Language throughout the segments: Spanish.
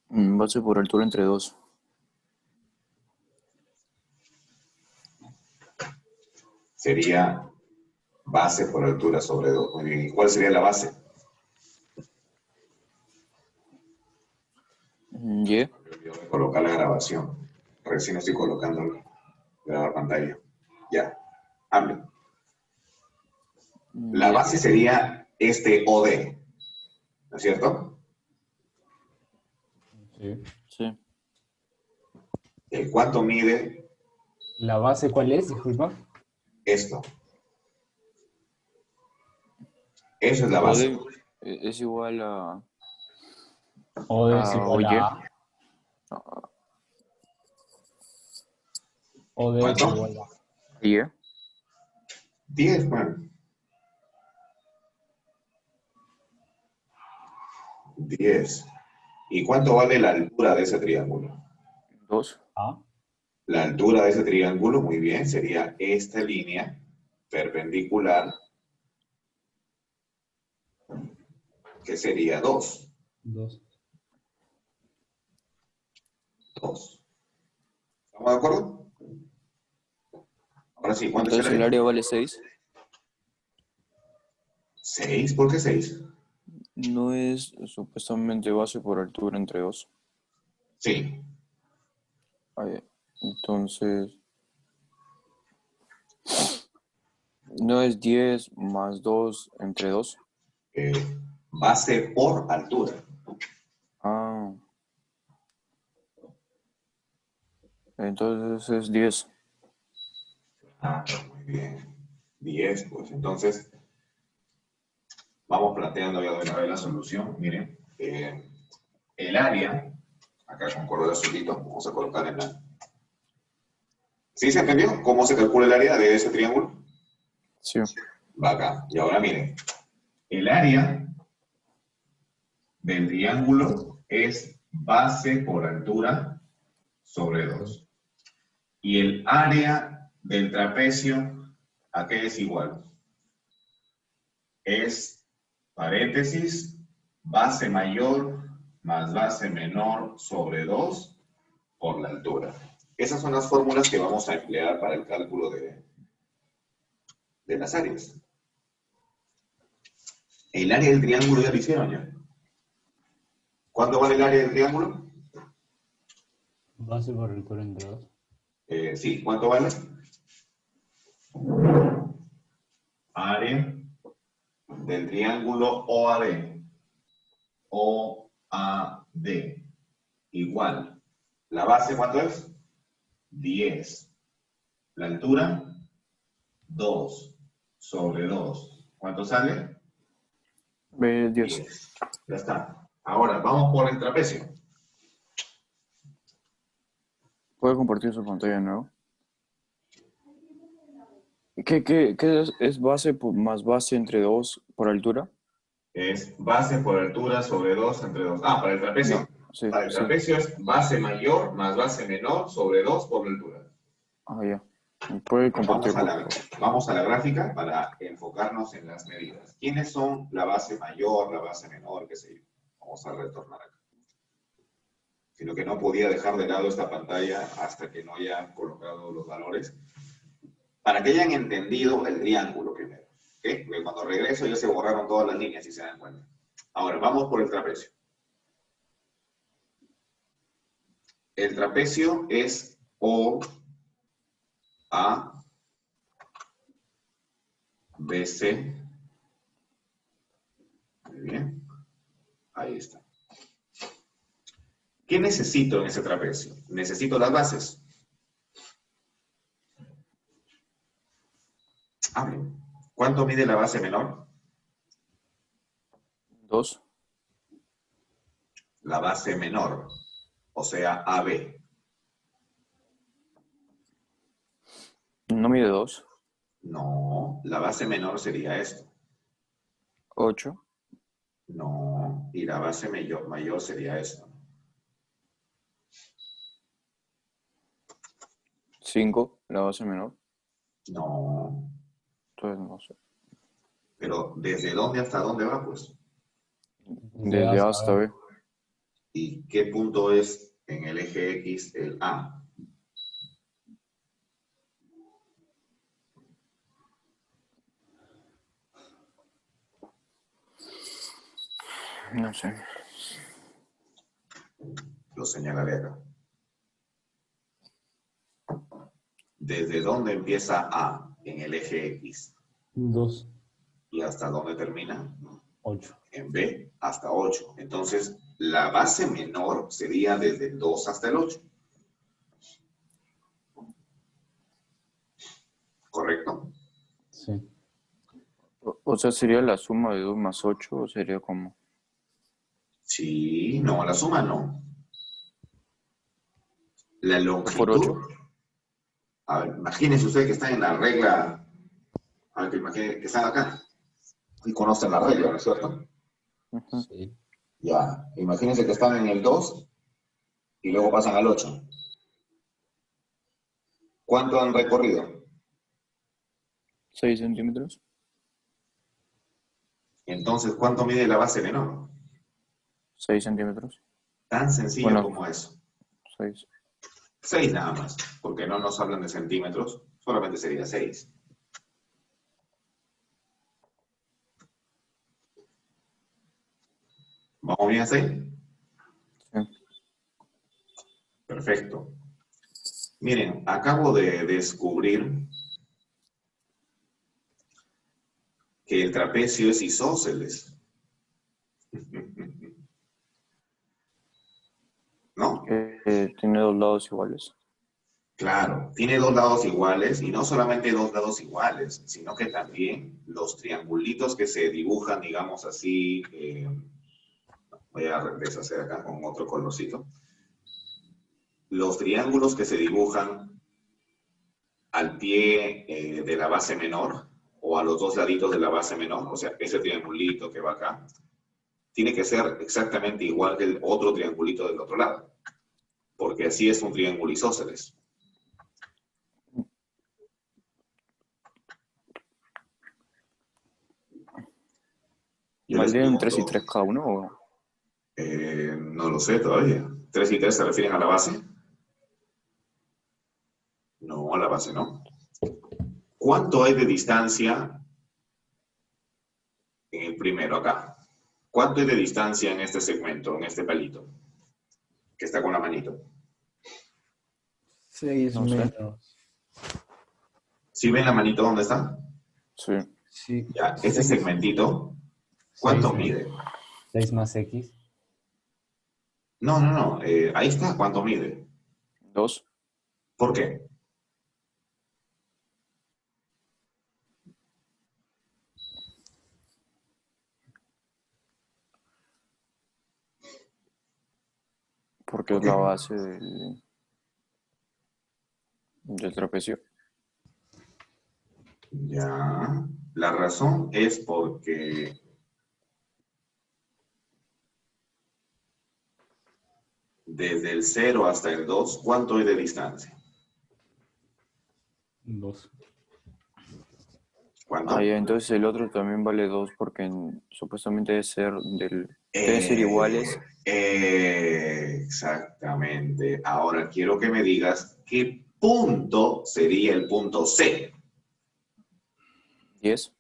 Base por altura entre 2. Sería base por altura sobre 2. Muy bien. ¿Y cuál sería la base? Y. Yo voy a colocar la grabación. Recién estoy colocando grabar pantalla. Ya. Hable. La Y. base sería este OD, ¿no es cierto? Sí. Sí. ¿El cuánto mide ¿La base cuál es? Disculpa. esto? Eso es la O base. de es igual a, O es igual oye. a A. O es ¿Cuánto? igual a. Y. 10, bueno. 10. ¿Y cuánto vale la altura de ese triángulo? 2. A. La altura de ese triángulo, muy bien, sería esta línea perpendicular, que sería 2. 2. 2. ¿Estamos de acuerdo? Ahora sí, ¿cuánto es el Entonces el área? área vale 6. 6. ¿Por qué 6? No es supuestamente base por altura entre 2. Sí. Entonces, no es 10 más 2 entre 2. Eh, base por altura. Ah, entonces es 10. Ah, muy bien. 10, pues entonces vamos planteando ya de una vez la solución. Miren, el área, acá con color azulito, vamos a colocar en la... ¿Sí se entendió cómo se calcula el área de ese triángulo? Sí. Va acá. Y ahora miren, el área del triángulo es base por altura sobre 2. Y el área del trapecio, ¿a qué es igual? Es paréntesis, base mayor más base menor sobre 2 por la altura. Esas son las fórmulas que vamos a emplear para el cálculo de las áreas. El área del triángulo ya lo hicieron ya. ¿Cuánto vale el área del triángulo? Base por altura entre 2. Sí, ¿cuánto vale? Área del triángulo OAD. OAD. Igual. ¿La base cuánto es? 10. La altura, 2 sobre 2. ¿Cuánto sale? 10. 10. Ya está. Ahora, vamos por el trapecio. ¿Puede compartir su pantalla de nuevo? ¿Qué es base más base entre 2 por altura? Es base por altura sobre 2 entre 2. Ah, para el trapecio. No, sí, Para el sí. trapecio es base mayor más base menor sobre 2 por la altura. Ah, ya. ¿Puede compartir, por favor? Vamos a la gráfica para enfocarnos en las medidas. ¿Quiénes son la base mayor, la base menor, qué sé yo? Vamos a retornar acá. Sino que no podía dejar de lado esta pantalla hasta que no haya colocado los valores, para que hayan entendido el triángulo primero. ¿Okay? Porque cuando regreso ya se borraron todas las líneas, si se dan cuenta. Ahora, vamos por el trapecio. El trapecio es O, A, B, C. Muy bien. Ahí está. ¿Qué necesito en ese trapecio? Necesito las bases. Hablen. ¿Cuánto mide la base menor? 2. La base menor, o sea, AB. No mide 2. No, la base menor sería esto. 8. No, y la base mayor sería esto. 5. La base menor. No, Entonces no sé. pero ¿desde dónde hasta dónde va, pues? De A Desde A hasta hasta B. B. ¿Y qué punto es en el eje X el A? No sé. Lo señalaré acá. ¿Desde dónde empieza A en el eje X? 2, ¿Y hasta dónde termina? 8. En B, hasta 8. Entonces, la base menor sería desde el 2 hasta el 8. ¿Correcto? Sí. O sea, ¿sería la suma de 2 más 8 o sería como? Sí, no, la suma no. La ¿Por 8? longitud. A ver, imagínense ustedes que están en la regla. A ver, que imaginen que están acá. Y conocen la regla, ¿no es cierto? Sí. Ya, imagínense que están en el 2 y luego pasan al 8. ¿Cuánto han recorrido? 6 centímetros. Entonces, ¿cuánto mide la base menor? 6 centímetros. Tan sencillo Bueno, como eso. 6. 6 nada más, porque no nos hablan de centímetros, solamente sería 6. ¿Vamos bien así? Sí. Perfecto. Miren, acabo de descubrir que el trapecio es isósceles. ¿No? Tiene dos lados iguales. Claro, tiene dos lados iguales y no solamente dos lados iguales, sino que también los triangulitos que se dibujan, digamos así, voy a deshacer acá con otro colorcito. Los triángulos que se dibujan al pie de la base menor o a los dos laditos de la base menor, o sea, ese triangulito que va acá, tiene que ser exactamente igual que el otro triangulito del otro lado, porque así es un triángulo isósceles. Yo les ¿Valdrían 3 y pregunto, 3 cada uno o? no lo sé todavía. ¿3 y 3 se refieren a la base? No, a la base no. ¿Cuánto hay de distancia en el primero acá? ¿Cuánto hay de distancia en este segmento, en este palito, que está con la manito? 6 No sé. menos. ¿Sí ven la manito dónde está? Sí. Sí. Ya, ese segmentito, ¿cuánto 6 mide? más X. No, no, no, ahí está, ¿cuánto mide? 2. ¿Por qué? Porque ¿Por es la qué? base del trapecio. Ya, la razón es porque desde el 0 hasta el 2, ¿cuánto hay de distancia? 2. Ah, ¿Cuánto? ya, entonces el otro también vale 2 porque supuestamente deben ser iguales. Exactamente. Ahora quiero que me digas qué punto sería el punto C. 10.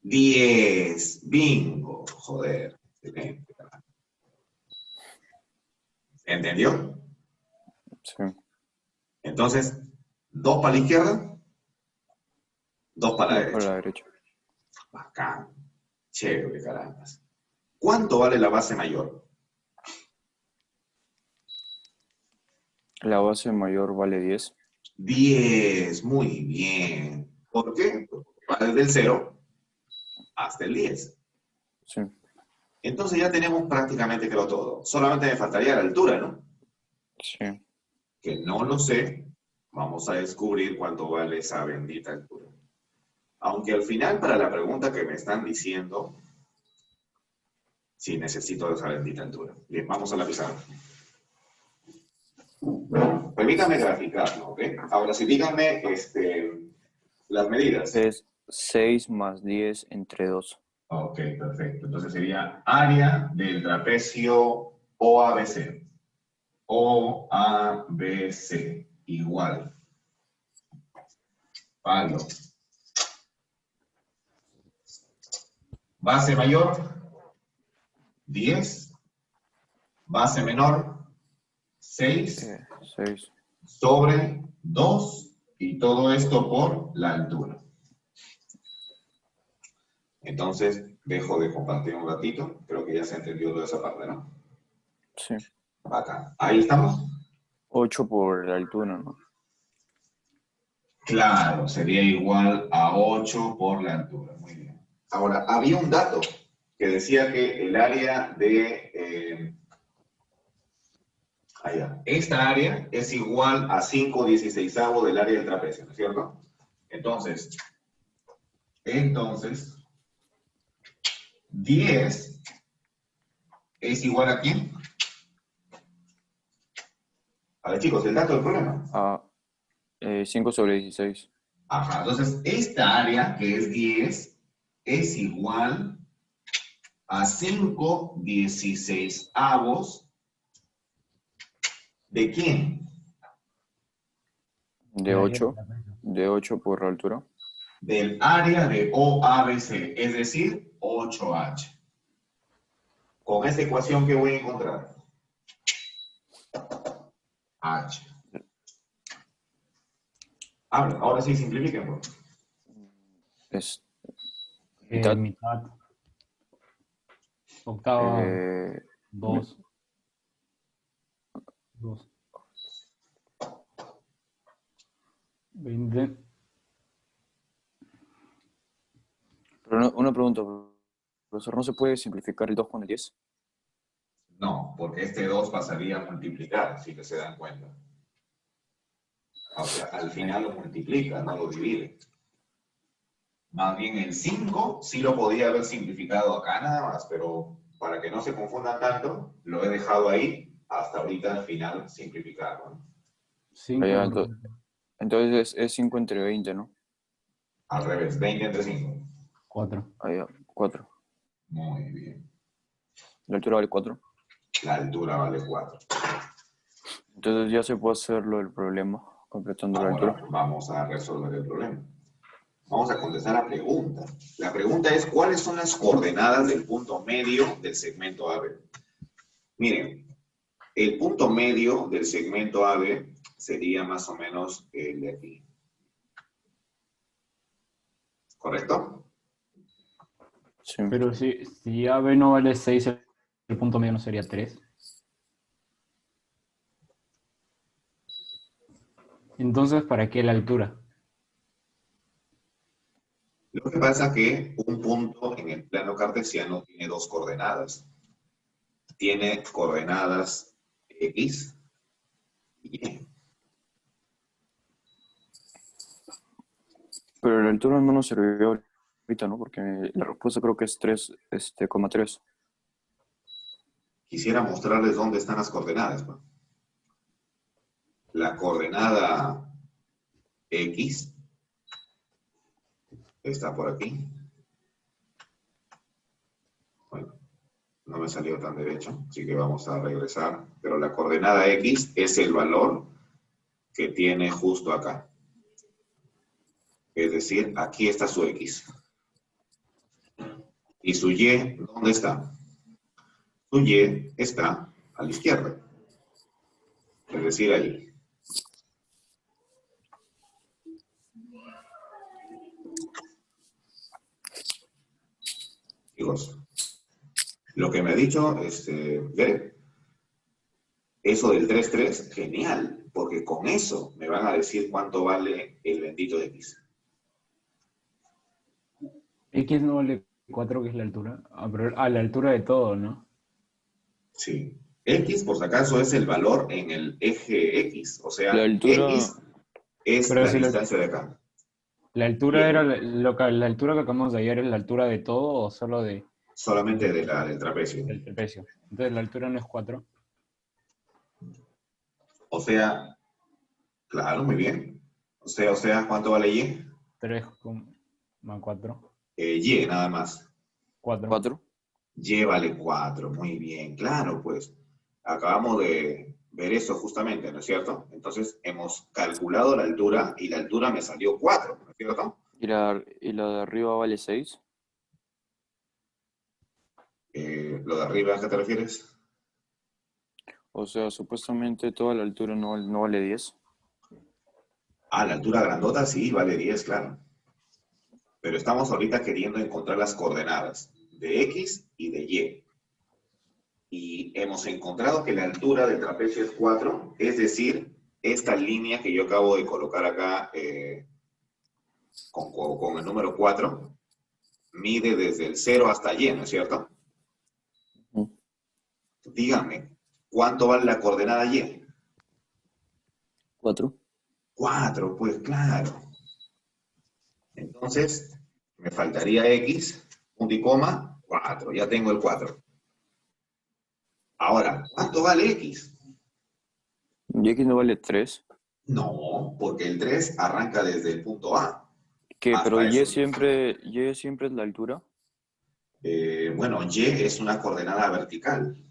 10. Bingo. Joder. Excelente. ¿Entendió? Sí. Entonces, 2 para la izquierda, 2 para la 2 para derecha. la derecha. Bacán. Chévere, carambas. ¿Cuánto vale la base mayor? La base mayor vale 10. 10. Muy bien. ¿Por qué? Porque va desde el 0 hasta el 10. Sí. Entonces ya tenemos prácticamente claro todo. Solamente me faltaría la altura, ¿no? Sí. Que no lo sé. Vamos a descubrir cuánto vale esa bendita altura. Aunque al final, para la pregunta que me están diciendo, sí necesito esa bendita altura. Bien, vamos a la pizarra. Permítame graficarlo, ¿ok? Ahora sí, díganme las medidas. Es 6 más 10 entre 2. Ok, perfecto. Entonces sería área del trapecio OABC. OABC igual. Palo. Base mayor, 10. Base menor, 6 6. sobre 2. Y todo esto por la altura. Entonces, dejo de compartir un ratito. Creo que ya se entendió toda esa parte, ¿no? Sí. Acá. Ahí estamos. 8 por la altura, ¿no? Claro, sería igual a 8 por la altura. Muy bien. Ahora, había un dato que decía que el área de... esta área es igual a 5/16 del área del trapecio, ¿no es cierto? Entonces, 10 es igual a ¿quién? A ver, chicos, el dato del problema. 5 sobre 16. Ajá, entonces esta área, que es 10, es igual a 5/16 ¿de quién? De 8. De 8 por la altura. Del área de OABC, es decir, 8H. Con esta ecuación, ¿qué voy a encontrar? H. Ahora sí, simplifiquen, pues. Es mitad. Mitad. Octava, eh, 2. 2. 20. pero una pregunta, profesor, ¿no se puede simplificar el 2 con el 10? No, porque este 2 pasaría a multiplicar, si que se dan cuenta. O sea, al final lo multiplica, no lo divide. Más bien el 5 sí lo podía haber simplificado acá nada más, pero para que no se confundan tanto, lo he dejado ahí hasta ahorita al final simplificarlo, ¿no? 5. Entonces es 5 entre 20, ¿no? Al revés, 20 entre 5. 4. 4. Muy bien. La altura vale 4. La altura vale 4. Entonces ya se puede hacer lo del problema, completando la Ahora altura. vamos a resolver el problema. Vamos a contestar la pregunta. La pregunta es, ¿cuáles son las coordenadas del punto medio del segmento AB? Miren, el punto medio del segmento AB sería más o menos el de aquí. ¿Correcto? Sí. Pero si AB no vale 6, el punto medio no sería 3. Entonces, ¿para qué la altura? Lo que pasa es que un punto en el plano cartesiano tiene dos coordenadas. Tiene coordenadas X y Y. Pero la altura no nos sirvió ahorita, ¿no? Porque la respuesta creo que es 3,3. Quisiera mostrarles dónde están las coordenadas, ¿no? La coordenada X está por aquí. Bueno, no me salió tan derecho, así que vamos a regresar. Pero la coordenada X es el valor que tiene justo acá. Es decir, aquí está su X. ¿Y su Y dónde está? Su Y está a la izquierda. Es decir, ahí. Chicos, lo que me ha dicho, Bere, eso del 3,3, genial, porque con eso me van a decir cuánto vale el bendito de X. X no vale 4, que es la altura. Pero a la altura de todo, ¿no? Sí. X, por si acaso, es el valor en el eje X. O La sea, altura, X es Pero la si distancia de acá. la altura Bien. era la altura que acabamos de hallar, ¿es la altura de todo o solo Solamente del trapecio. del trapecio? Entonces la altura no es 4. O sea, claro, muy bien. O sea, ¿cuánto vale Y? 3 más 4. Y nada más. 4. 4. Y vale 4, muy bien. Claro, pues, acabamos de ver eso justamente, ¿no es cierto? Entonces hemos calculado la altura y la altura me salió 4, ¿no es cierto? Y la de arriba vale 6. Lo de arriba, ¿a qué te refieres? O sea, supuestamente toda la altura no vale 10. Ah, la altura grandota sí, vale 10, claro. Pero estamos ahorita queriendo encontrar las coordenadas de X y de Y. Y hemos encontrado que la altura del trapecio es 4, es decir, esta línea que yo acabo de colocar acá con el número 4 mide desde el 0 hasta Y, ¿no es cierto? Díganme, ¿cuánto vale la coordenada Y? 4. 4, pues claro. Entonces, me faltaría X, punto y coma, 4. Ya tengo el 4. Ahora, ¿cuánto vale X? ¿Y X no vale 3? No, porque el 3 arranca desde el punto A ¿Qué? Pero hasta eso. Y siempre es la altura. Bueno, Y es una coordenada vertical.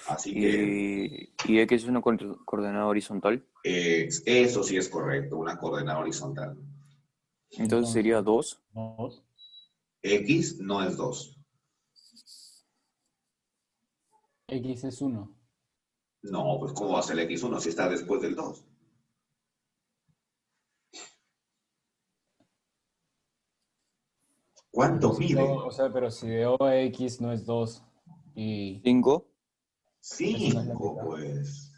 Así que Y X es una coordenada horizontal. eso sí es correcto, una coordenada horizontal. Entonces sería 2. 2. X no es 2. X es 1. No, pues ¿cómo va a ser el X1 si está después del 2? ¿Cuánto mide? Pero si de O a X no es 2 y 5. eso no es la 5, mitad. pues.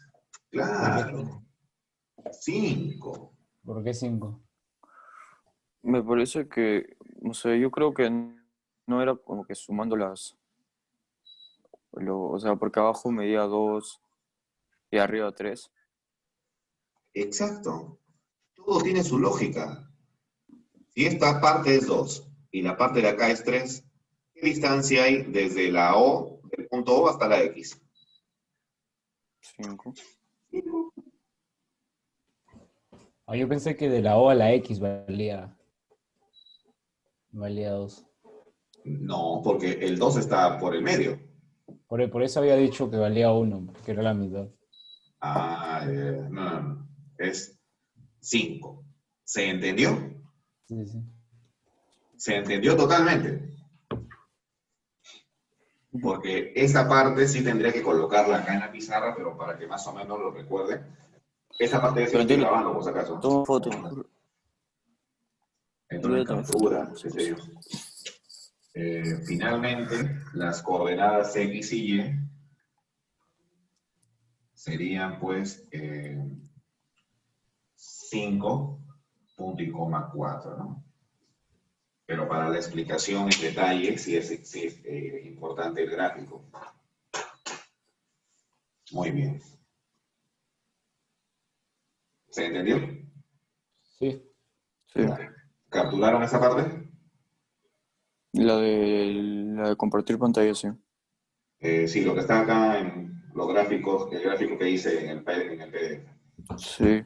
¿Por qué Claro, 5. 5? Me parece que, o sea, yo creo que no era como que sumando o sea, porque abajo medía 2 y arriba 3. Exacto. Todo tiene su lógica. Si esta parte es 2 y la parte de acá es 3, ¿qué distancia hay desde la O, del punto O hasta la X? 5. Yo pensé que de la O a la X valía 2. No, porque el 2 está por el medio. Por eso había dicho que valía 1, que era la mitad. No. Es 5. ¿Se entendió? Sí, sí. Se entendió totalmente. Porque esa parte sí tendría que colocarla acá en la pizarra, pero para que más o menos lo recuerde. Esa parte sí lo Pero estoy grabando, por si acaso. toma foto mejor. Entro Yo en ya tomé foto, captura, por si qué sé acaso. yo. Finalmente, las coordenadas X y Y serían pues 5, punto y coma 4, ¿no? Pero para la explicación en detalle sí es importante el gráfico. Muy bien. ¿Se entendió? Sí. Sí. Ya. ¿Capturaron esa parte? La de compartir pantalla, sí. Sí, lo que está acá en los gráficos, el gráfico que hice en el PDF. Sí.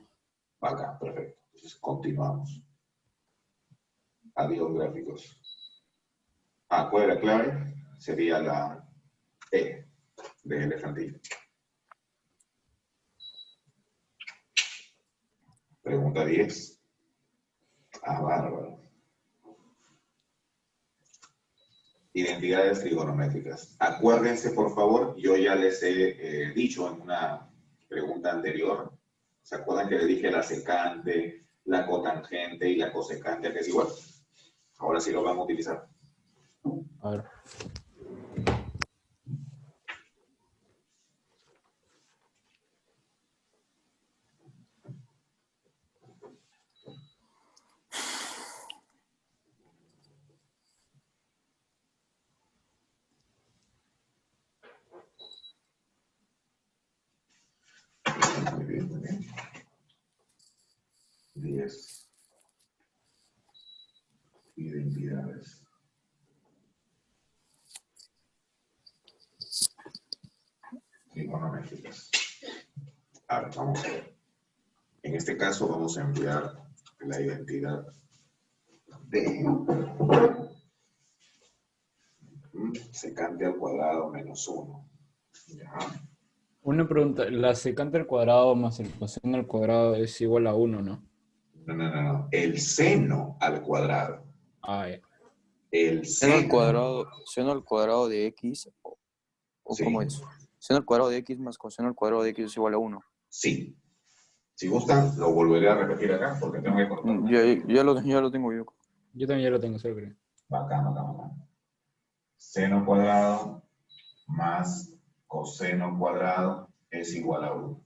Acá, perfecto. Entonces continuamos. Adiós gráficos. ¿Cuál era la clave? Sería la E de elefantillo. Pregunta 10. Bárbaro. Identidades trigonométricas. Acuérdense, por favor, yo ya les he dicho en una pregunta anterior, ¿se acuerdan que les dije la secante, la cotangente y la cosecante, que es igual? Ahora sí lo vamos a utilizar. A ver. Muy bien, muy bien. 10. Identidades. Trigonométricas. A ver, vamos a ver. En este caso vamos a emplear la identidad de secante al cuadrado menos 1. Ya. Una pregunta, la secante al cuadrado más el coseno al cuadrado es igual a 1, ¿no? No. El seno al cuadrado. Ah, ya. El seno, Seno al cuadrado de x, o sí, ¿cómo es? Seno al cuadrado de x más coseno al cuadrado de x es igual a 1. sí. Si gustan, lo volveré a repetir acá porque tengo que cortar una cosa. Ya lo tengo yo. Yo también ya lo tengo, solo creo. Bacán. Seno cuadrado más coseno cuadrado es igual a 1.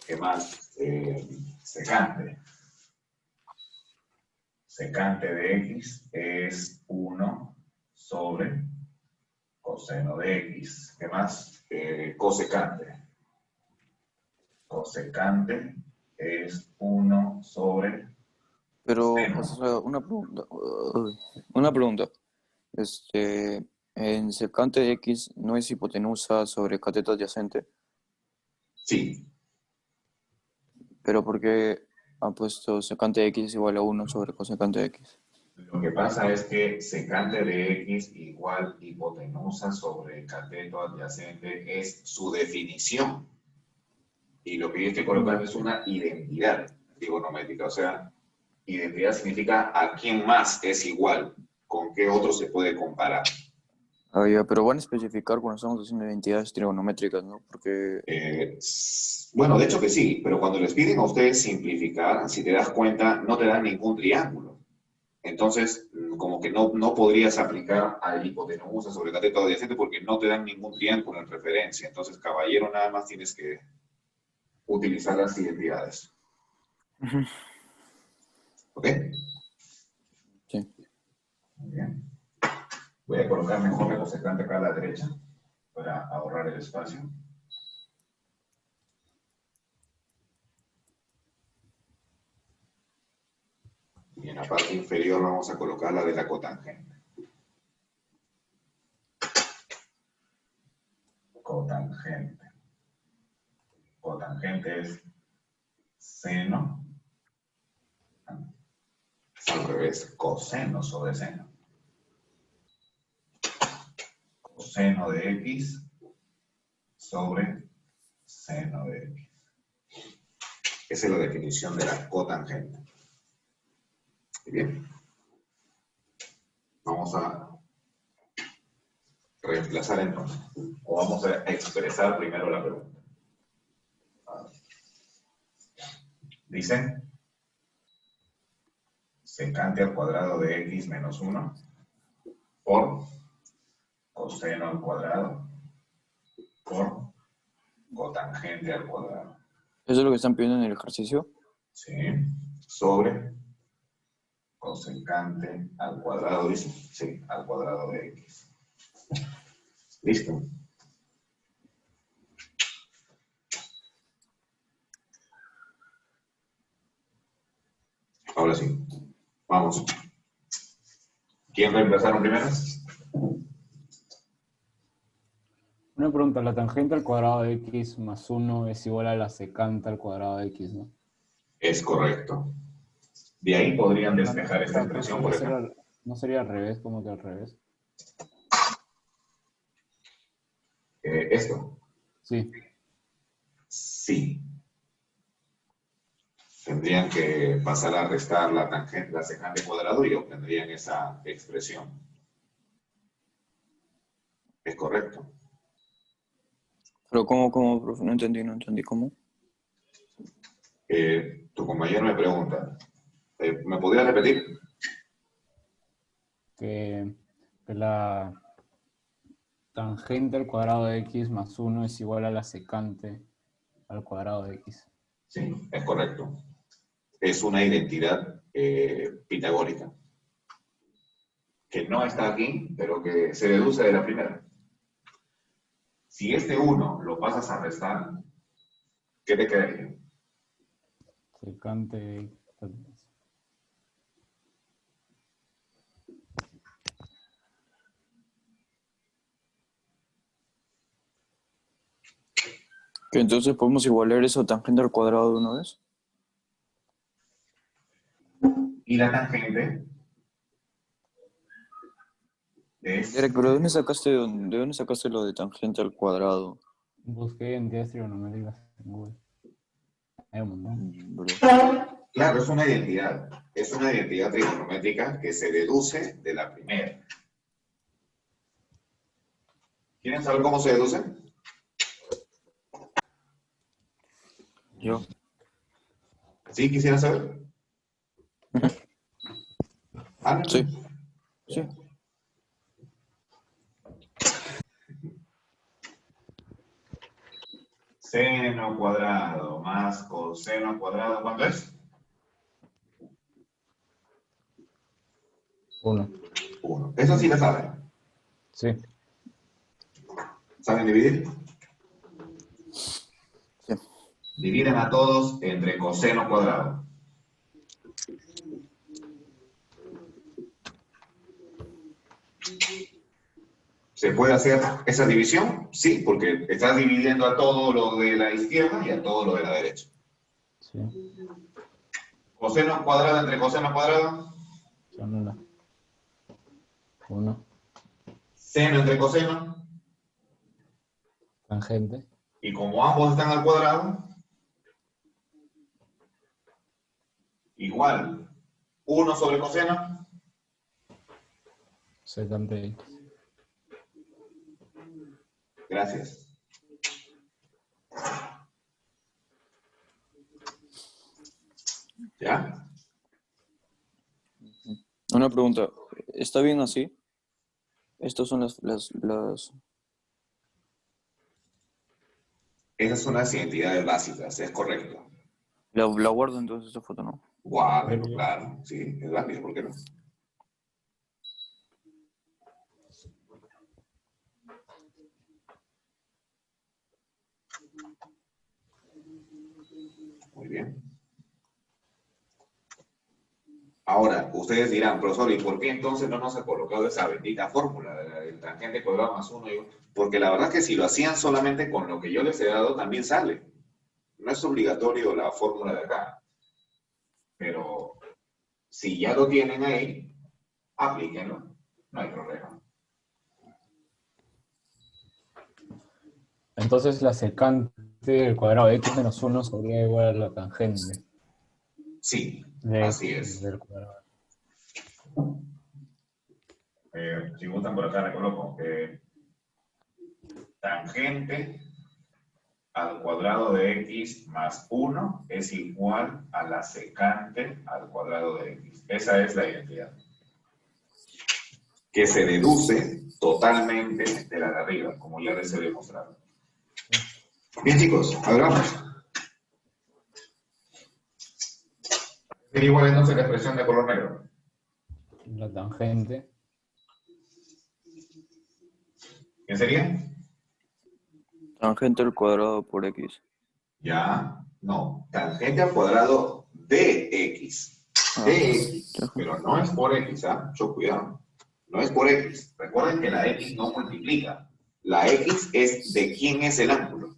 ¿Qué más? Secante. Secante de x es 1 sobre coseno de x. ¿Qué más? Cosecante. Cosecante es 1 sobre Pero, o seno. sea, una pregunta. En secante de x no es hipotenusa sobre cateto adyacente, Sí, pero ¿por qué ha puesto secante de x es igual a 1 sobre cosecante de x? lo que pasa es que secante de x igual hipotenusa sobre cateto adyacente es su definición. Y lo que yo estoy colocando Ya. es una identidad trigonométrica. O sea, identidad significa a quién más es igual, con qué otro se puede comparar. Ah, ya, pero van a especificar cuando estamos haciendo identidades trigonométricas, ¿no? Porque, Bueno, de hecho que sí, pero cuando les piden a ustedes simplificar, si te das cuenta, no te dan ningún triángulo. Entonces, como que no podrías aplicar a hipotenusa sobre cateto adyacente porque no te dan ningún triángulo en referencia. Entonces, caballero, nada más tienes que utilizar las identidades. ¿Ok? sí. Muy bien. Voy a colocar mejor la cosecante acá a la derecha para ahorrar el espacio. Y en la parte inferior vamos a colocar la de la cotangente. Cotangente. Cotangente es seno, al revés, coseno sobre seno. Coseno de x sobre seno de x. Esa es la definición de la cotangente. Bien. Vamos a reemplazar entonces. O vamos a expresar primero la pregunta. Dice, secante al cuadrado de x menos 1 por coseno al cuadrado por cotangente al cuadrado. ¿Eso es lo que están pidiendo en el ejercicio? ¿Sí? Sobre cosecante al cuadrado, dice. Sí, al cuadrado de x. ¿Listo? Ahora sí. Vamos. ¿Quién reemplazaron primero? Una pregunta, la tangente al cuadrado de x más 1 es igual a la secante al cuadrado de x, ¿no? Es correcto. De ahí podrían No, despejar esta no expresión, sería, por ejemplo. no sería al revés, como que al revés. Esto. Sí, Sí. Tendrían que pasar a restar la tangente, la secante cuadrado y obtendrían esa expresión. Es correcto. Pero ¿cómo, profe? No entendí cómo. Tu compañero me pregunta, ¿me podría repetir? que la tangente al cuadrado de x más 1 es igual a la secante al cuadrado de x. Sí, es correcto. Es una identidad pitagórica que no está aquí, pero que se deduce de la primera. Si este 1 lo pasas a restar, ¿qué te quedaría? Secante. Que entonces podemos igualar eso tangente al cuadrado de una vez. Y la tangente es... Derek, pero ¿de dónde sacaste lo de tangente al cuadrado? Busqué entidades trigonométricas en Google. Hay un montón. Bro. Claro, es una identidad. Es una identidad trigonométrica que se deduce de la primera. ¿Quieren saber cómo se deduce? Yo. ¿Sí? ¿Quisiera saber? Ah, Sí. Sí. Seno cuadrado más coseno cuadrado, ¿cuánto es? 1. 1. Eso sí la saben. Sí. ¿Saben dividir? Sí. Dividen a todos entre coseno cuadrado. ¿Se puede hacer esa división? Sí, porque estás dividiendo a todo lo de la izquierda y a todo lo de la derecha. Sí. Coseno cuadrado entre coseno cuadrado. Son 1. Seno entre coseno. Tangente. Y como ambos están al cuadrado, igual 1 sobre coseno. Secante X. Gracias. ¿Ya? Una pregunta. ¿Está bien así? Estas son las... Esas son las identidades básicas, es correcto. La guardo entonces esta foto, ¿no? Guárdelo, claro. Sí, es válido, ¿por qué no? Muy bien. Ahora, ustedes dirán, profesor, ¿y por qué entonces no nos ha colocado esa bendita fórmula del tangente cuadrado más 1? Porque la verdad que si lo hacían solamente con lo que yo les he dado, también sale. No es obligatorio la fórmula de acá. Pero si ya lo tienen ahí, aplíquenlo. No hay problema. Entonces la secante del cuadrado de X menos 1 sería igual a la tangente Sí, de así X es. del cuadrado. Si gustan por acá, le coloco tangente al cuadrado de x más 1 es igual a la secante al cuadrado de x. Esa es la identidad. Que se deduce totalmente de la de arriba, como ya les he demostrado. Bien, chicos, hagamos. ¿Es igual entonces la expresión de color negro? La tangente. ¿Qué sería? Tangente al cuadrado por X. Ya, no. Tangente al cuadrado de x. Ah, De x, tangente. pero no es por x, ¿ah? Mucho cuidado. No es por x. Recuerden que la x no multiplica. La x es de quién es el ángulo.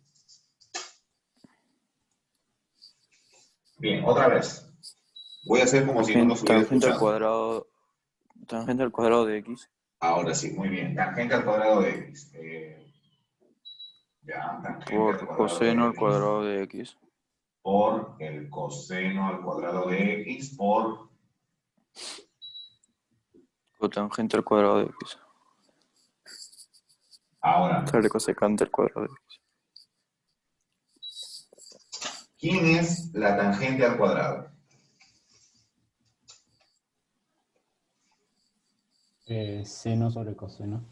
Bien, otra vez. Voy a hacer como si no los hubiera escuchado. Tangente al cuadrado de X. Ahora sí, muy bien. Tangente al cuadrado de x. Ya, tangente al Por cuadrado de coseno al x. cuadrado de X. Por el coseno al cuadrado de x por Cotangente al cuadrado de X. ahora. Sale cosecante al cuadrado de X. ¿Quién es la tangente al cuadrado? Seno sobre coseno.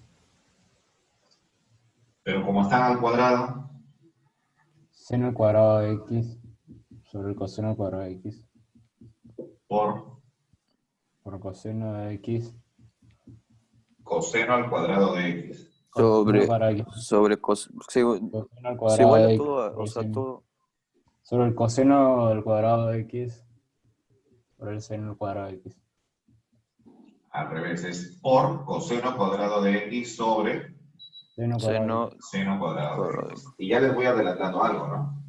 Pero como están al cuadrado, Seno al cuadrado de X sobre el coseno al cuadrado de X. por Por coseno de X. coseno al cuadrado de x. Coseno al cuadrado de X. Se Coseno al cuadrado iguala de X. todo, Por o el sea, seno. todo. Sobre el coseno del cuadrado de X. Por el seno al cuadrado de X. Al revés, es por coseno cuadrado de x sobre Seno cuadrado de Seno X. seno cuadrado de cuadrado de X. x. Y ya les voy adelantando algo, ¿no?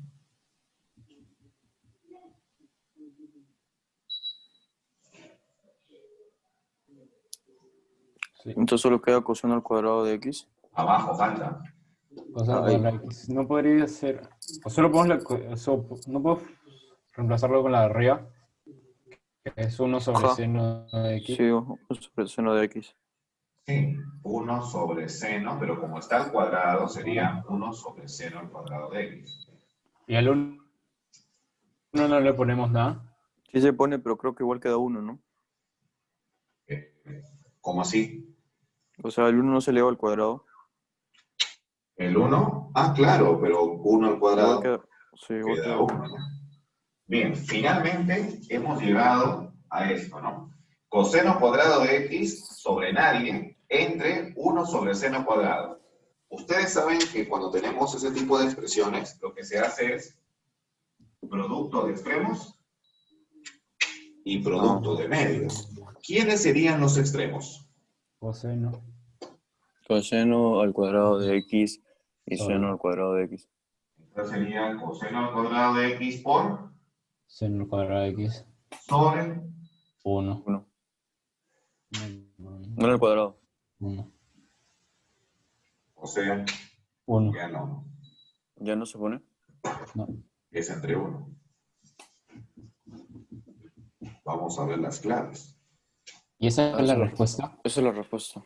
Sí. Entonces solo queda coseno al cuadrado de X. Abajo falta. Coseno Ay. cuadrada de X. No podría ser. O solo podemos no puedo reemplazarlo con la de arriba, que es 1 sobre Ajá. seno de X. Sí, un sobre seno de X. Sí, 1 sobre seno, pero como está al cuadrado, sería 1 sobre seno al cuadrado de x. Y al 1 no le ponemos nada. Sí se pone, pero creo que igual queda 1, ¿no? ¿Cómo así? O sea, el 1 no se eleva al cuadrado. ¿El 1? Ah, claro, pero 1 al Igual cuadrado queda, sí, igual queda queda 1, 1. ¿no? Bien, finalmente hemos llegado a esto, ¿no? Coseno cuadrado de x sobre nadie entre 1 sobre seno cuadrado. Ustedes saben que cuando tenemos ese tipo de expresiones, lo que se hace es producto de extremos y producto de medios. ¿Quiénes serían los extremos? Coseno Coseno al cuadrado de X y sobre seno al cuadrado de X. Entonces sería coseno al cuadrado de x por seno al cuadrado de X. sobre 1. 1. No al cuadrado. 1. o sea, 1. ya no, ¿Ya no se pone? No. es entre 1. Vamos a ver las claves. ¿Y esa es la Esa respuesta? es la respuesta.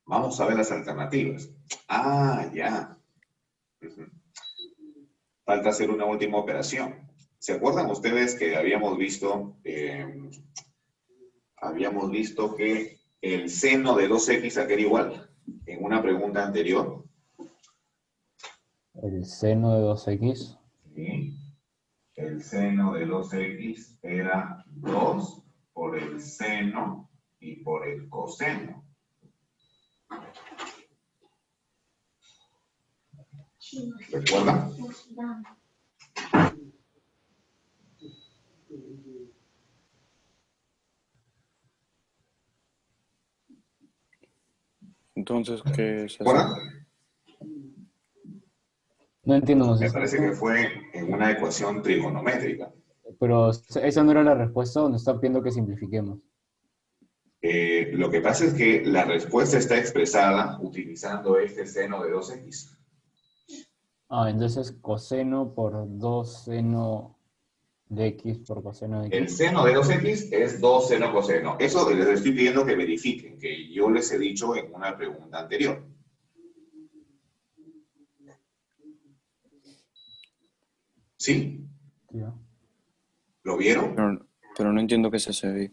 Vamos a ver las alternativas. Ah, ya. Ujú. Falta hacer una última operación. ¿Se acuerdan ustedes que habíamos visto que el seno de 2x aquel igual en una pregunta anterior? El seno de 2X. Sí. El seno de 2x era 2 por el seno y por el coseno. ¿Recuerdan? Entonces, ¿qué se hace? ¿Recuerdan? No entiendo, no Me sé. parece que fue en una ecuación trigonométrica. Pero esa no era la respuesta, donde está pidiendo que simplifiquemos. Lo que pasa es que la respuesta está expresada utilizando este seno de 2x. Ah, entonces coseno por 2 seno de X por coseno de El X. seno de 2x es 2 seno coseno. Eso les estoy pidiendo que verifiquen, que yo les he dicho en una pregunta anterior. ¿Sí? Ya. ¿Lo vieron? Pero no entiendo qué es ese ahí.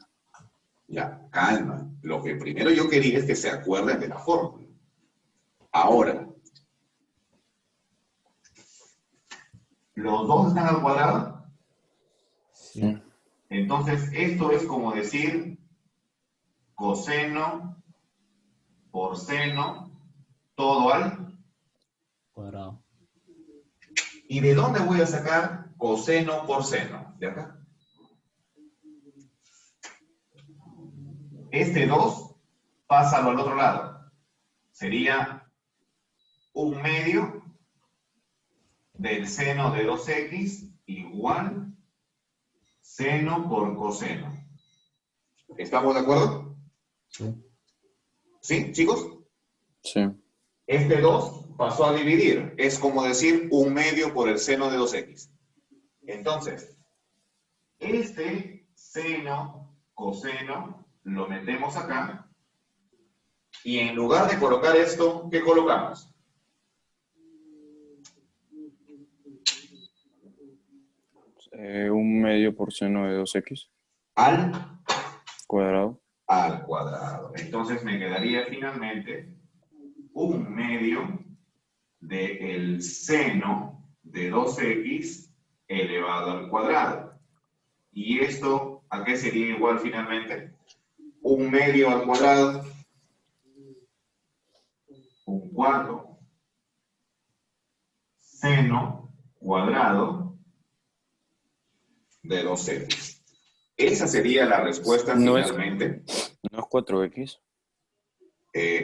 Ya, calma. Lo que primero yo quería es que se acuerden de la fórmula. Ahora, ¿los dos están al cuadrado? Sí. Entonces, esto es como decir coseno por seno, todo al. Cuadrado. ¿Y de dónde voy a sacar coseno por seno? De acá. Este 2, pásalo al otro lado. Sería 1/2 del seno de 2x igual seno por coseno. ¿Estamos de acuerdo? Sí. ¿Sí, chicos? Sí. Este 2 pasó a dividir. Es como decir 1/2 por el seno de 2x. Entonces, este seno, coseno, lo metemos acá. Y en lugar de colocar esto, ¿qué colocamos? Un medio por seno de 2x Al cuadrado. cuadrado. Entonces me quedaría finalmente 1/2 del seno de 2x elevado al cuadrado. ¿Y esto a qué sería igual finalmente? 1/2 al cuadrado, 1/4 seno cuadrado de 2x. Esa sería la respuesta No es, finalmente. no es 4x.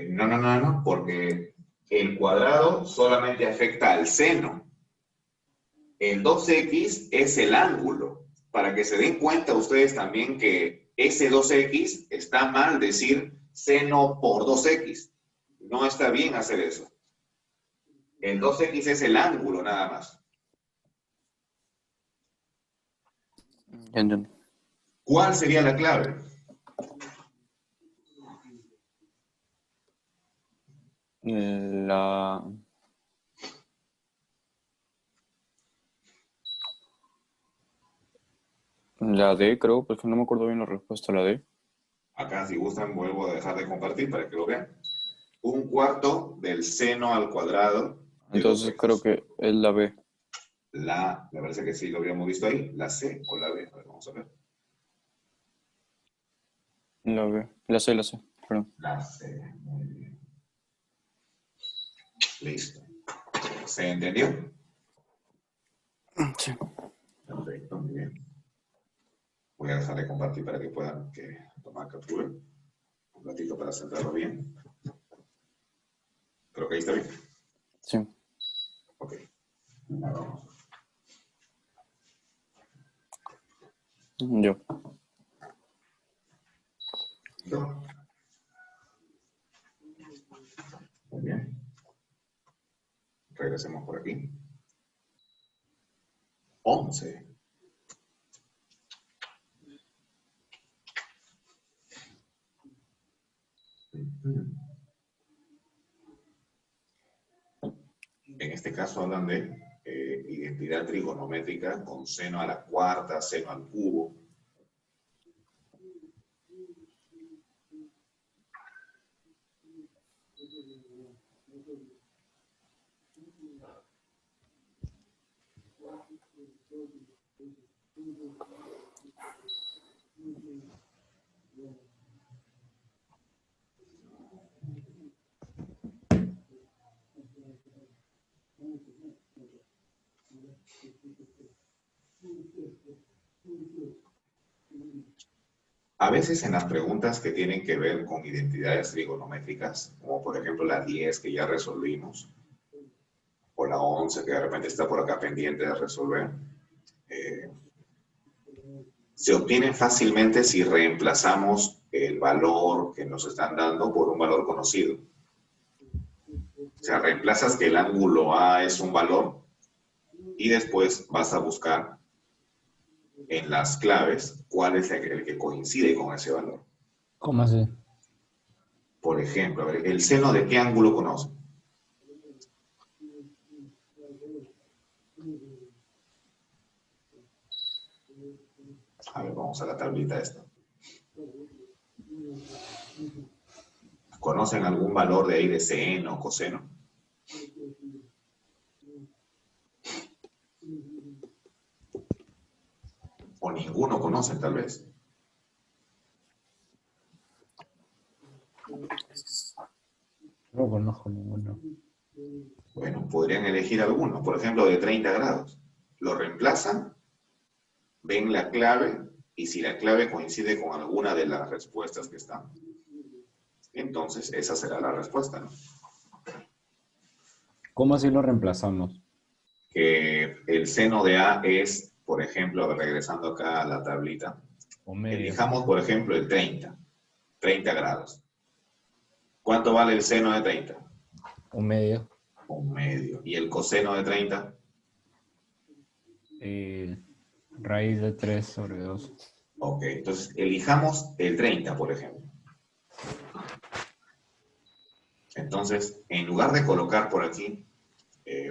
No, porque el cuadrado solamente afecta al seno. El 2x es el ángulo. Para que se den cuenta ustedes también que ese 2x está mal decir seno por 2x. No está bien hacer eso. El 2x es el ángulo nada más. Ya entiendo. ¿Cuál sería la clave? La... La D, creo, porque no me acuerdo bien la respuesta, la D. Acá, si gustan, vuelvo a dejar de compartir para que lo vean. 1/4 del seno al cuadrado de Entonces creo 2x. que es la B. Me parece que sí lo habíamos visto ahí, la C o la B. A ver, vamos a ver. La B. La C, perdón. La C, muy bien. Listo. ¿Se entendió? Sí. Perfecto, muy bien. Voy a dejar de compartir para que puedan tomar captura. Un ratito para centrarlo bien. Creo que ahí está bien. Sí. Ok. Ahora vamos. Yo. ¿Listo? Muy bien. Regresemos por aquí. 11. En este caso hablan de identidad trigonométrica con seno a la cuarta, seno al cubo. A veces en las preguntas que tienen que ver con identidades trigonométricas, como por ejemplo la 10 que ya resolvimos, o la 11 que de repente está por acá pendiente de resolver, se obtienen fácilmente si reemplazamos el valor que nos están dando por un valor conocido. O sea, reemplazas que el ángulo A es un valor y después vas a buscar en las claves cuál es el que coincide con ese valor. ¿Cómo así? Por ejemplo, a ver, ¿el seno de qué ángulo conoce? A ver, vamos a la tablita esta. ¿Conocen algún valor de ahí de seno o coseno? O ninguno conocen, tal vez. No conozco ninguno. Bueno, podrían elegir alguno, por ejemplo, de 30 grados. Lo reemplazan, ven la clave, y si la clave coincide con alguna de las respuestas que están, entonces esa será la respuesta, ¿no? ¿Cómo así lo reemplazamos? Que el seno de A es, por ejemplo, regresando acá a la tablita, O medio. elijamos, por ejemplo, el 30 grados. ¿Cuánto vale el seno de 30? Un medio. Un medio. ¿Y el coseno de 30? Raíz de 3 sobre 2. Ok, entonces elijamos el 30, por ejemplo. Entonces, en lugar de colocar por aquí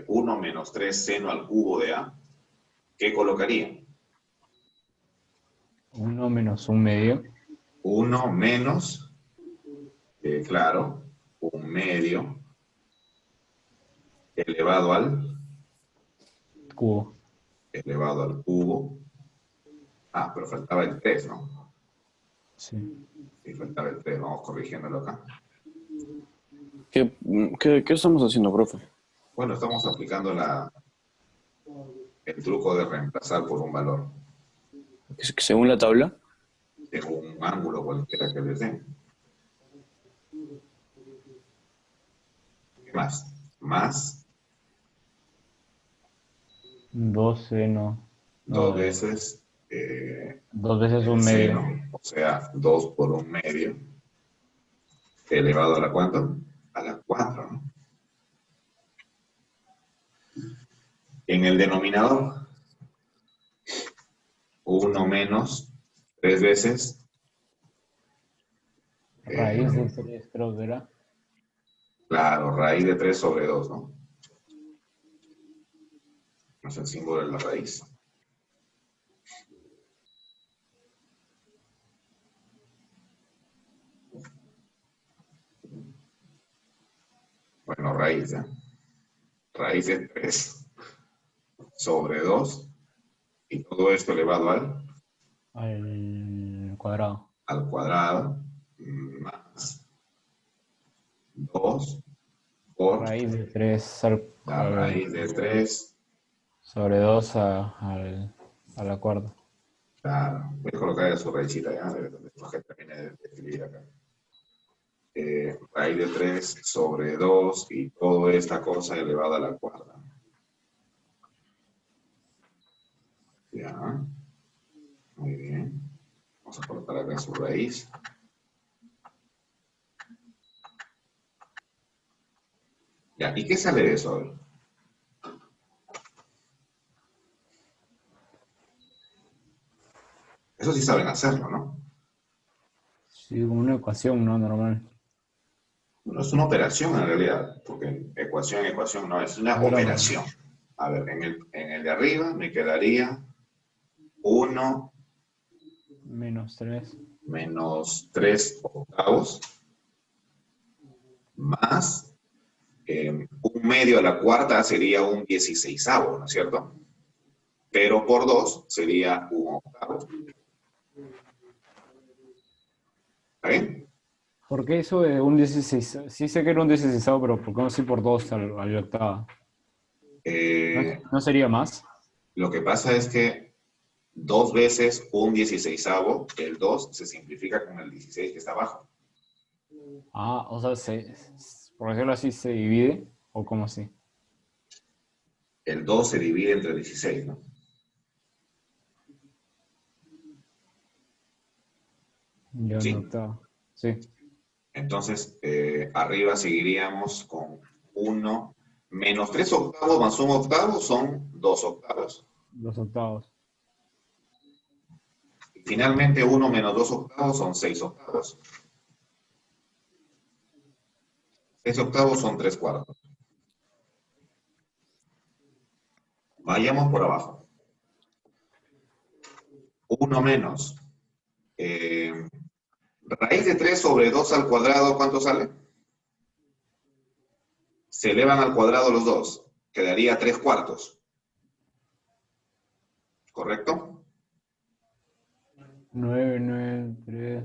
1 menos 3 seno al cubo de A, ¿qué colocaría? 1 menos un medio. 1 menos, claro, un medio elevado al Cubo. cubo. Ah, pero faltaba el 3, ¿no? Sí. Sí, faltaba el 3, vamos corrigiéndolo acá. ¿Qué estamos haciendo, profe? Bueno, estamos aplicando el truco de reemplazar por un valor, Según la tabla. según un ángulo cualquiera que les den. ¿Qué más? Más 2 seno. dos veces 2 veces el un medio. seno, o sea, 2 por un medio, elevado a la ¿cuánto? A la 4, ¿no? En el denominador, 1 menos 3 veces. Raíz de 3 creo que era. Claro, raíz de 3 sobre 2, ¿no? Es el símbolo de la raíz. Bueno, raíz, ¿eh? Raíz de 3 sobre 2 y todo esto elevado Al cuadrado. al cuadrado más 2 por Raíz de 3 al, la raíz de 3. sobre 2 a la cuarta. Claro, voy a colocar su raízita ya, después que termine de escribir acá. Raíz de 3 sobre 2 y toda esta cosa elevada a la cuarta. Ya, muy bien. Vamos a colocar acá su raíz. Ya, ¿y qué sale de eso? A ver. Eso sí saben hacerlo, ¿no? Sí, como una ecuación, ¿no? Normal. Bueno, es una operación en realidad, porque ecuación no, es una Claro, operación. A ver, en el de arriba me quedaría 1 menos 3. menos 3 octavos más 1 medio a la cuarta sería un 16avo, ¿no es cierto? Pero por 2 sería 1 octavo. ¿Está bien? ¿Por qué eso de un 16? Sí sé que era un 16, pero ¿por qué no sí por 2 a la octava? ¿No, Eh, no sería más? lo que pasa es que 2 veces un 16avo, el 2 se simplifica con el 16 que está abajo. Ah, o sea, por decirlo así, se divide, o cómo así. El 2 se divide entre 16, ¿no? Ya una Sí. octava. Sí, Entonces, arriba seguiríamos con 1 menos 3 octavos más 1 octavo son 2 octavos. 2 octavos. Y finalmente, 1 menos 2 octavos son 6 octavos. 6 octavos son 3 cuartos. Vayamos por abajo. 1 menos. Raíz de 3 sobre 2 al cuadrado, ¿cuánto sale? Se elevan al cuadrado los dos. Quedaría 3 cuartos. ¿Correcto? 9, 9, 3.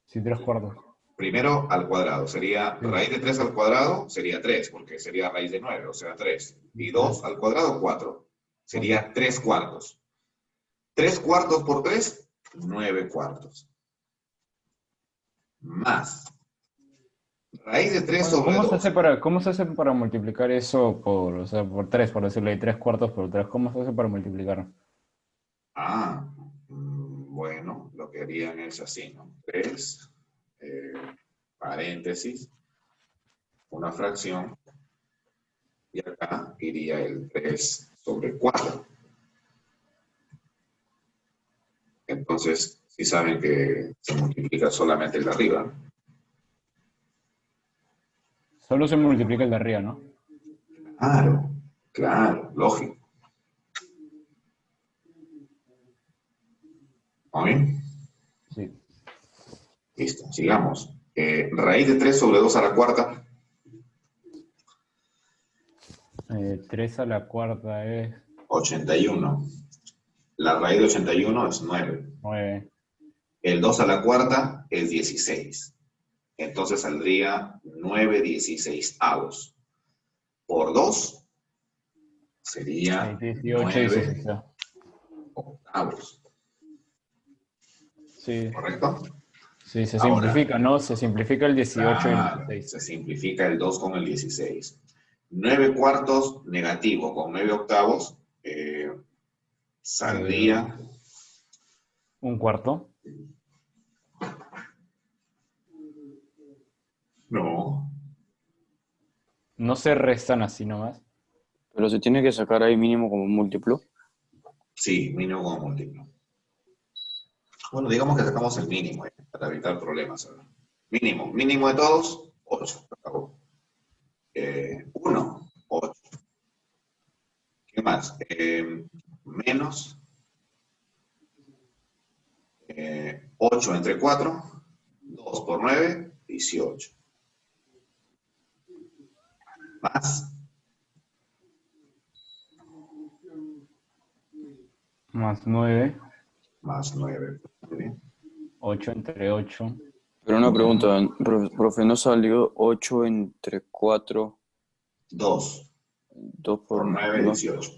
Sí, 3 cuartos. Primero al cuadrado. Sería Sí, raíz de 3 al cuadrado, sería 3, porque sería raíz de 9, o sea, 3. Y 2 3, al cuadrado, 4. 4. Sería 3 cuartos. 3 cuartos por 3, 9 cuartos. Más. Raíz de 3 sobre ¿Cómo se hace 2. para multiplicar eso por, o sea, por 3, por decirlo, 3 cuartos por 3? ¿Cómo se hace para multiplicar? Ah, bueno, lo que harían es así, ¿no? 3, paréntesis, una fracción, y acá iría el 3 sobre 4. Entonces, si saben que se multiplica solamente el de arriba. Solo se multiplica el de arriba, ¿no? Claro, claro, lógico. ¿Está bien? Sí. Listo, sigamos. Raíz de 3 sobre 2 a la cuarta. 3 a la cuarta es 81. La raíz de 81 es 9. 9. El 2 a la cuarta es 16. Entonces saldría 9 16avos. Por 2 sería 18 y 9 16. octavos. Sí, ¿Correcto? sí, se Ahora, simplifica, ¿no? Se simplifica el 18 y el claro, 16. se simplifica el 2 con el 16. 9 cuartos negativo con 9 octavos Eh, saldría, un cuarto. no, No se restan así nomás. Pero se tiene que sacar ahí mínimo como múltiplo. Sí, mínimo como múltiplo. Bueno, digamos que sacamos el mínimo, para evitar problemas ahora. Mínimo de todos, 8. Acabó. 1, 8. ¿Qué más? Menos 8 entre 4, 2 por 9, 18. Más Más 9, más 9. 8 entre 8. Pero una pregunta, profe, ¿no salió 8 entre 4, 2 2 por por 9, 2? 18.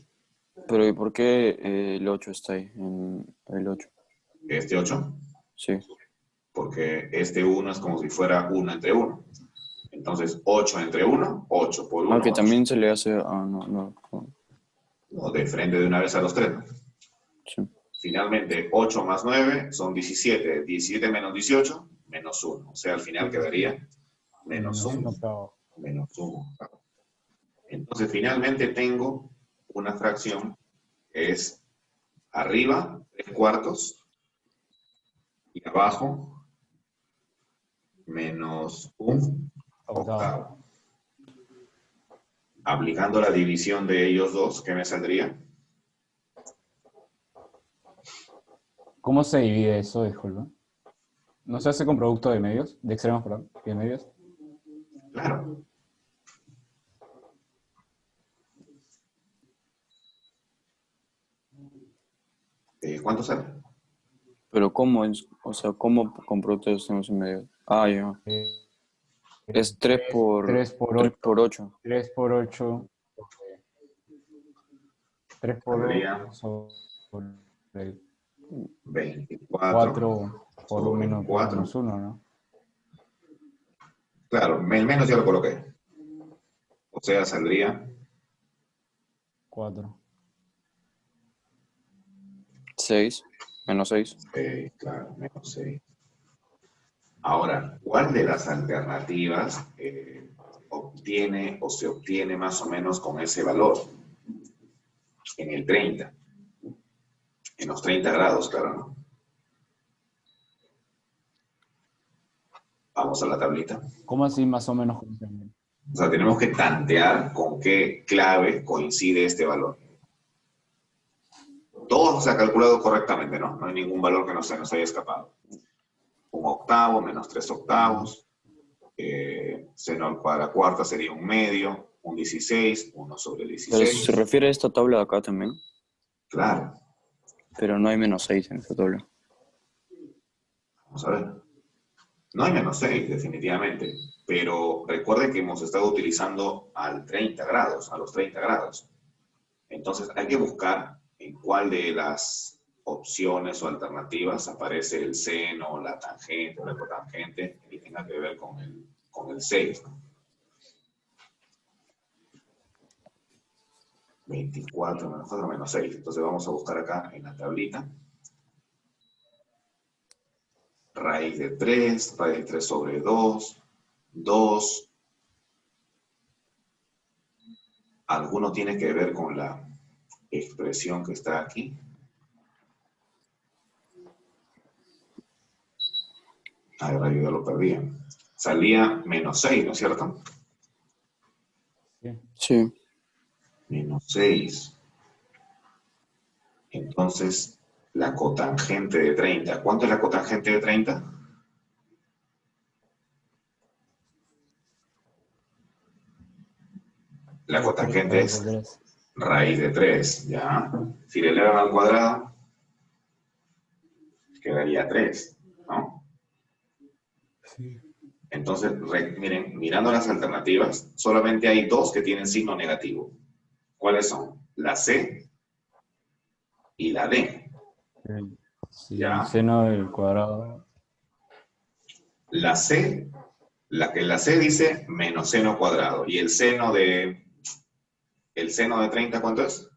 Pero ¿y por qué el 8 está ahí, en el 8? Este 8, Sí. porque este 1 es como si fuera 1 entre 1. Entonces, 8 entre 1, 8 por 1, Que 8. también se le hace, no, No, de frente de una vez a los 3. sí. Finalmente, 8 más 9 son 17. 17 menos 18, menos 1. O sea, al final quedaría menos Menos 1 1. octavo. Menos 1. Entonces, finalmente tengo una fracción que es arriba 3 cuartos y abajo menos 1 octavo. Aplicando la división de ellos dos, ¿qué me saldría? ¿Cómo se divide eso? Disculpa. ¿No se hace con producto de medios? De extremos, perdón. De medios. Claro. ¿Cuánto sale? Pero ¿cómo es? O sea, ¿cómo con productos estamos en medio? Ya. Es 3 3 por 3 8. por 8. 3 por 8. 3 por Saldría 8 sobre 24 4 por sobre menos 4. 1, ¿no? Claro, el menos ya lo coloqué. O sea, saldría 4. 6, menos 6. claro, menos 6. Ahora, ¿cuál de las alternativas obtiene o se obtiene más o menos con ese valor? En el 30. En los 30 grados, claro, ¿no? Vamos a la tablita. ¿Cómo así más o menos? O sea, tenemos que tantear con qué clave coincide este valor. Todo se ha calculado correctamente, ¿no? No hay ningún valor que no se nos haya escapado. 1 octavo menos 3 octavos. Seno al cuadrado cuarta sería 1 medio. Un 16, 1 sobre Pero se 16. refiere a esta tabla de acá también. Claro. Pero no hay menos 6 en esta tabla. Vamos a ver. No hay menos 6, definitivamente. Pero recuerden que hemos estado utilizando al 30 grados, a los 30 grados. Entonces hay que buscar en cuál de las opciones o alternativas aparece el seno, la tangente, la cotangente, que tenga que ver con el 6, ¿no? 24 menos 4 menos 6. Entonces vamos a buscar acá en la tablita. Raíz de 3 sobre 2, 2. Alguno tiene que ver con la expresión que está aquí. Ahora yo ya lo perdí. Salía menos 6, ¿no es cierto? Sí. Menos 6. Entonces, la cotangente de 30. ¿Cuánto es la cotangente de 30? La cotangente es raíz de 3, ¿ya? Si le elevan al cuadrado, quedaría 3, ¿no? Sí. Entonces, miren, mirando las alternativas, solamente hay dos que tienen signo negativo. ¿Cuáles son? La C y la D. Sí, ¿Ya? el seno del cuadrado. La C, la C dice menos seno cuadrado. ¿Y el seno de 30 cuánto es?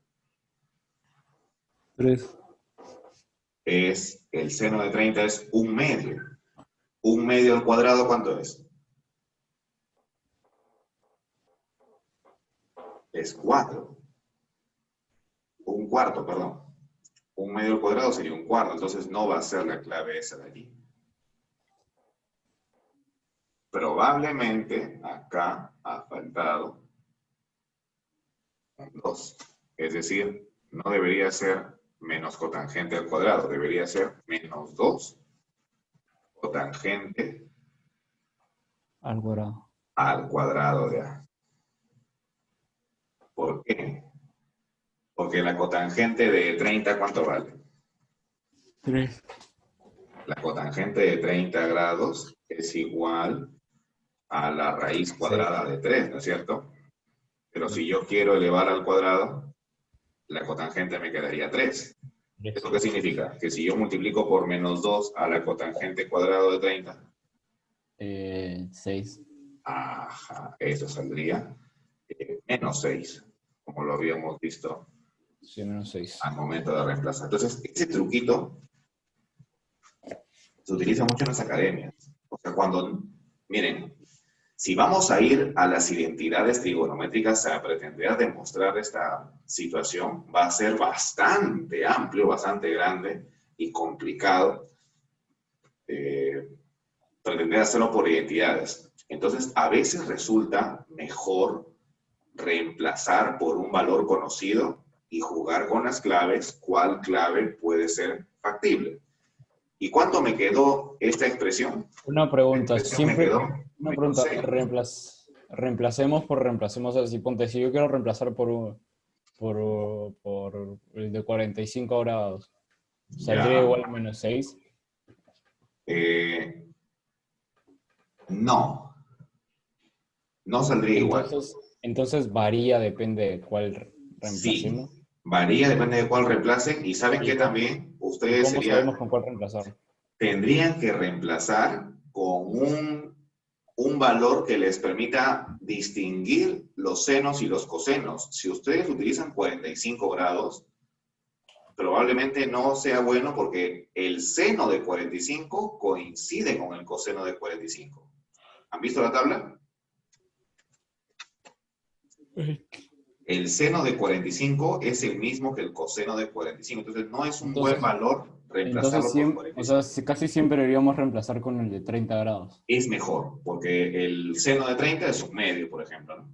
3. El seno de 30 es 1 medio. 1 medio al cuadrado, ¿cuánto es? Es 4. un cuarto, perdón. Un medio al cuadrado sería un cuarto, entonces no va a ser la clave esa de allí. Probablemente acá ha faltado un 2. Es decir, no debería ser menos cotangente al cuadrado, debería ser menos 2 cotangente Al cuadrado. al cuadrado de A. ¿Por qué? Porque la cotangente de 30, ¿cuánto vale? 3. La cotangente de 30 grados es igual a la raíz cuadrada de 3, ¿no es cierto? Pero si yo quiero elevar al cuadrado, la cotangente me quedaría 3. ¿Esto qué significa? Que si yo multiplico por menos 2 a la cotangente cuadrado de 30, 6. ajá, eso saldría menos 6, como lo habíamos visto Sí, menos 6. al momento de reemplazar. Entonces, este truquito se utiliza mucho en las academias. O sea, cuando, miren, si vamos a ir a las identidades trigonométricas a pretender demostrar esta situación, va a ser bastante amplio, bastante grande y complicado pretender hacerlo por identidades. Entonces, a veces resulta mejor reemplazar por un valor conocido y jugar con las claves, cuál clave puede ser factible. ¿Y cuánto me quedó esta expresión? Una pregunta, La expresión me quedó una menos pregunta, 6. reemplacemos por reemplacemos, así ponte, si yo quiero reemplazar por el de 45 grados, ¿saldría Ya. igual a menos 6? No, no saldría igual. Entonces varía, depende de cuál reemplacemos. Sí, varía, depende de cuál reemplacen. Y saben ¿Y que cómo, también y ustedes cómo sabemos con cuál reemplazar? tendrían que reemplazar con un valor que les permita distinguir los senos y los cosenos. Si ustedes utilizan 45 grados, probablemente no sea bueno porque el seno de 45 coincide con el coseno de 45. ¿Han visto la tabla? El seno de 45 es el mismo que el coseno de 45. Entonces, no es un buen valor reemplazarlo por O sea, 45. casi siempre deberíamos reemplazar con el de 30 grados. Es mejor, porque el seno de 30 es un medio, por ejemplo, ¿no?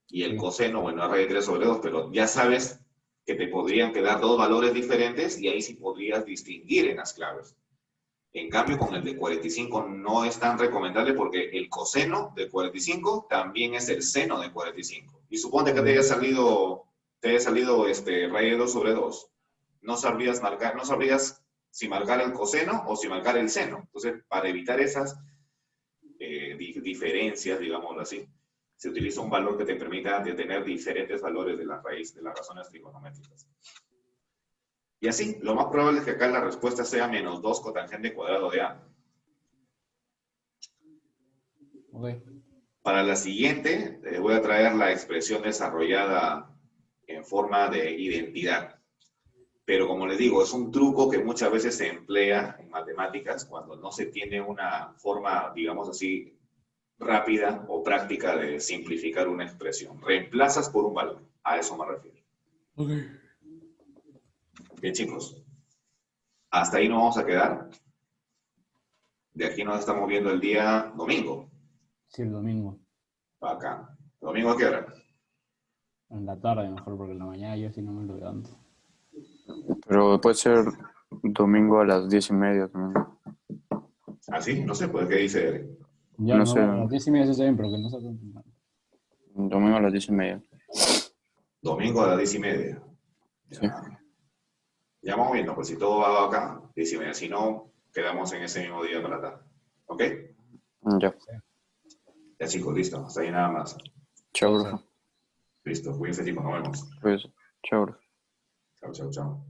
Y el Sí. coseno, bueno, es raíz de 3 sobre 2, pero ya sabes que te podrían quedar dos valores diferentes y ahí sí podrías distinguir en las claves. En cambio, con el de 45 no es tan recomendable porque el coseno de 45 también es el seno de 45. Y suponte que te haya salido raíz de 2 sobre 2. No sabrías si marcar el coseno o si marcar el seno. Entonces, para evitar esas diferencias, digámoslo así, se utiliza un valor que te permita tener diferentes valores de la raíz, de las razones trigonométricas. Y así, lo más probable es que acá la respuesta sea menos 2 cotangente cuadrado de A. Okay. Para la siguiente, voy a traer la expresión desarrollada en forma de identidad. Pero como les digo, es un truco que muchas veces se emplea en matemáticas cuando no se tiene una forma, digamos así, rápida o práctica de simplificar una expresión. Reemplazas por un valor. A eso me refiero. Okay. Bien, chicos. Hasta ahí nos vamos a quedar. De aquí nos estamos viendo el día domingo. Sí, el domingo. Acá. ¿Domingo a qué hora? En la tarde mejor, porque en la mañana yo sí no me lo levanto. Pero puede ser domingo a las 10:30 también. ¿Ah, sí? No sé, pues, ¿qué dice Eric? Ya, No no, sé, a las 10:30 sí está bien, pero que no salga temprano. domingo a las 10:30. Domingo a las 10:30. Sí. Ya vamos viendo, pues si todo va acá, 10:30. Si no, quedamos en ese mismo día para la tarde. ¿Ok? Ya. Ya, chicos, listo. Hasta ahí nada más. Chao, bro. Listo. Cuídense, chicos. Nos vemos. Pues, chao, bro. Chao, chao, chao.